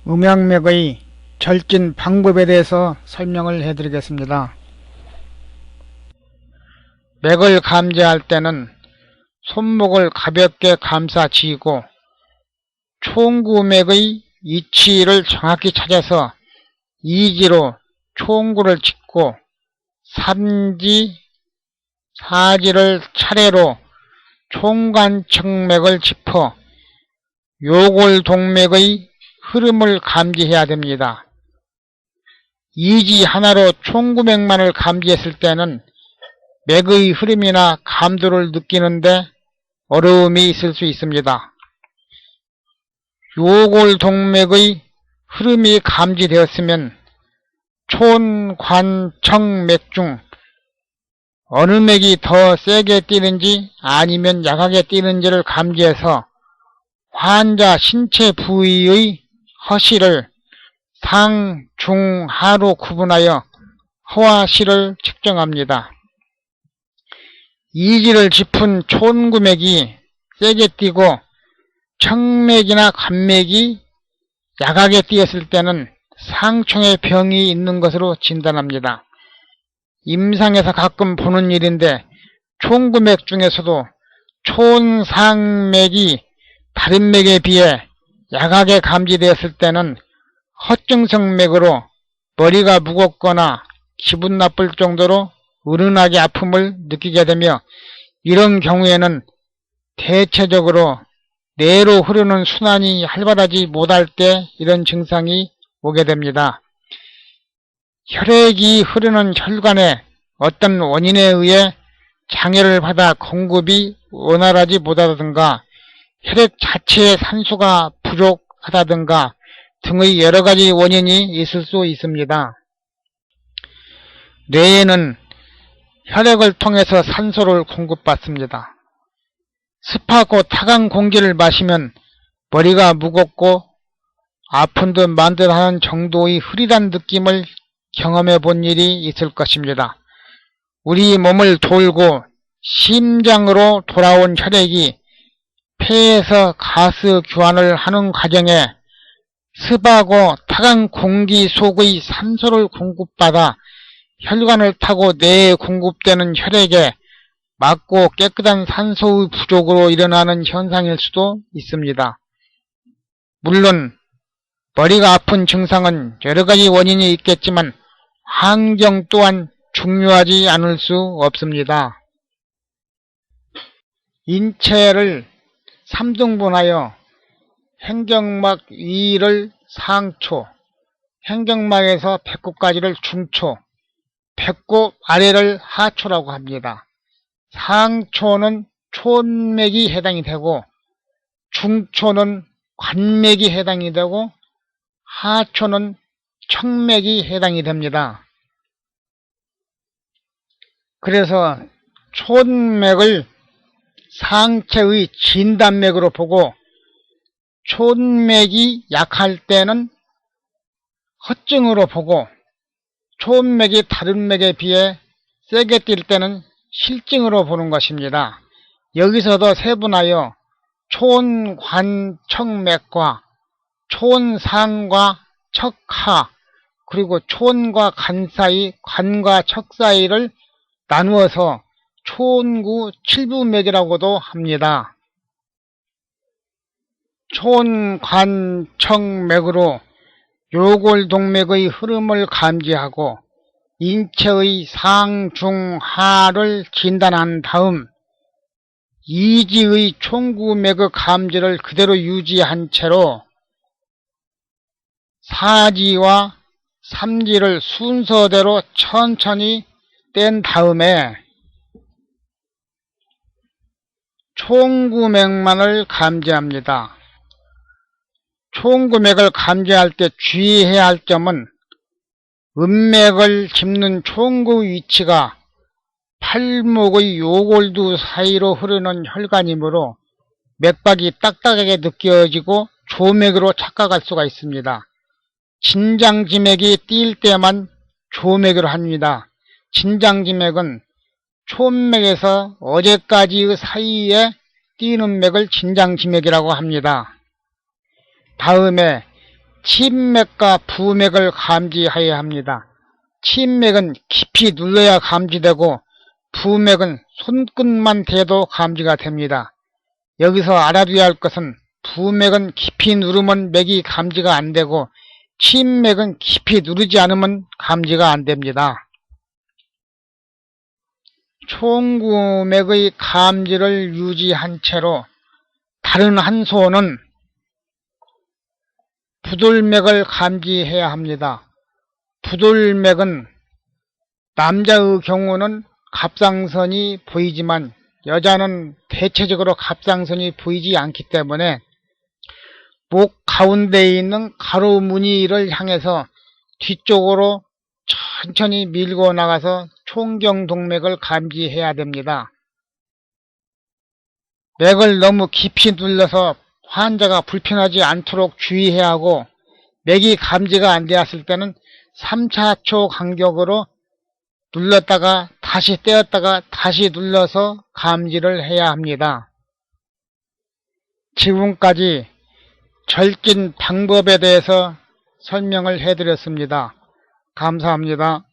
음양맥의 절진 방법에 대해서 설명을 해 드리겠습니다. 맥을 감지할 때는 손목을 가볍게 감싸 쥐고 총구맥의 위치를 정확히 찾아서 이지로 총구를 짚고 3지, 4지를 차례로 총관청맥을 짚어 요골동맥의 흐름을 감지해야 됩니다. 이지 하나로 총구맥만을 감지했을 때는 맥의 흐름이나 감도를 느끼는데 어려움이 있을 수 있습니다. 요골동맥의 흐름이 감지되었으면 촌관청맥 중 어느 맥이 더 세게 뛰는지 아니면 약하게 뛰는지를 감지해서 환자 신체 부위의 허실을 상, 중, 하로 구분하여 허와실을 측정합니다. 이지를 짚은 촌구맥이 세게 뛰고 청맥이나 관맥이 약하게 뛰었을 때는 상총에 병이 있는 것으로 진단합니다. 임상에서 가끔 보는 일인데 총구맥 중에서도 촌상맥이 다른 맥에 비해 약하게 감지되었을 때는 허증성맥으로 머리가 무겁거나 기분 나쁠 정도로 은은하게 아픔을 느끼게 되며 이런 경우에는 대체적으로 뇌로 흐르는 순환이 활발하지 못할 때 이런 증상이 오게 됩니다. 혈액이 흐르는 혈관에 어떤 원인에 의해 장애를 받아 공급이 원활하지 못하다든가 혈액 자체의 산소가 부족하다든가 등의 여러가지 원인이 있을 수 있습니다. 뇌에는 혈액을 통해서 산소를 공급받습니다. 습하고 타간 공기를 마시면 머리가 무겁고 아픈 듯 만 듯 하는 정도의 흐릿한 느낌을 경험해 본 일이 있을 것입니다. 우리 몸을 돌고 심장으로 돌아온 혈액이 폐에서 가스 교환을 하는 과정에 습하고 타간 공기 속의 산소를 공급받아 혈관을 타고 뇌에 공급되는 혈액에 맑고 깨끗한 산소의 부족으로 일어나는 현상일 수도 있습니다. 물론 머리가 아픈 증상은 여러가지 원인이 있겠지만 환경 또한 중요하지 않을 수 없습니다. 인체를 3등분하여 행정막 위를 상초, 행정막에서 배꼽까지를 중초, 배꼽 아래를 하초라고 합니다. 상초는 촌맥이 해당이 되고 중초는 관맥이 해당이 되고 하초는 청맥이 해당이 됩니다. 그래서 촌맥을 상체의 진단맥으로 보고 촌맥이 약할 때는 허증으로 보고 촌맥이 다른 맥에 비해 세게 뛸 때는 실증으로 보는 것입니다. 여기서도 세분하여 촌관청맥과 촌상과 척하 그리고 촌과 간 사이, 관과 척 사이를 나누어서 촌구 칠부맥이라고도 합니다. 촌관청맥으로 요골동맥의 흐름을 감지하고 인체의 상, 중, 하를 진단한 다음 이지의 총구맥의 감지를 그대로 유지한 채로 4지와 3지를 순서대로 천천히 뗀 다음에 총구맥만을 감지합니다. 총구맥을 감지할 때 주의해야 할 점은 음맥을 짚는 총구 위치가 팔목의 요골두 사이로 흐르는 혈관이므로 맥박이 딱딱하게 느껴지고 조맥으로 착각할 수가 있습니다. 진장지맥이 뛸 때만 조맥으로 합니다. 진장지맥은 촌맥에서 어제까지의 사이에 뛰는 맥을 진장지맥이라고 합니다. 다음에 침맥과 부맥을 감지해야 합니다. 침맥은 깊이 눌러야 감지되고 부맥은 손끝만 대도 감지가 됩니다. 여기서 알아둬야 할 것은 부맥은 깊이 누르면 맥이 감지가 안 되고 침맥은 깊이 누르지 않으면 감지가 안 됩니다. 총구맥의 감지를 유지한 채로 다른 한 손은 부돌맥을 감지해야 합니다. 부돌맥은 남자의 경우는 갑상선이 보이지만 여자는 대체적으로 갑상선이 보이지 않기 때문에 목 가운데에 있는 가로 무늬를 향해서 뒤쪽으로 천천히 밀고 나가서 총경동맥을 감지해야 됩니다. 맥을 너무 깊이 눌러서 환자가 불편하지 않도록 주의해야 하고, 맥이 감지가 안 되었을 때는 3~4초 간격으로 눌렀다가 다시 떼었다가 다시 눌러서 감지를 해야 합니다. 지금까지 절긴 방법에 대해서 설명을 해드렸습니다. 감사합니다.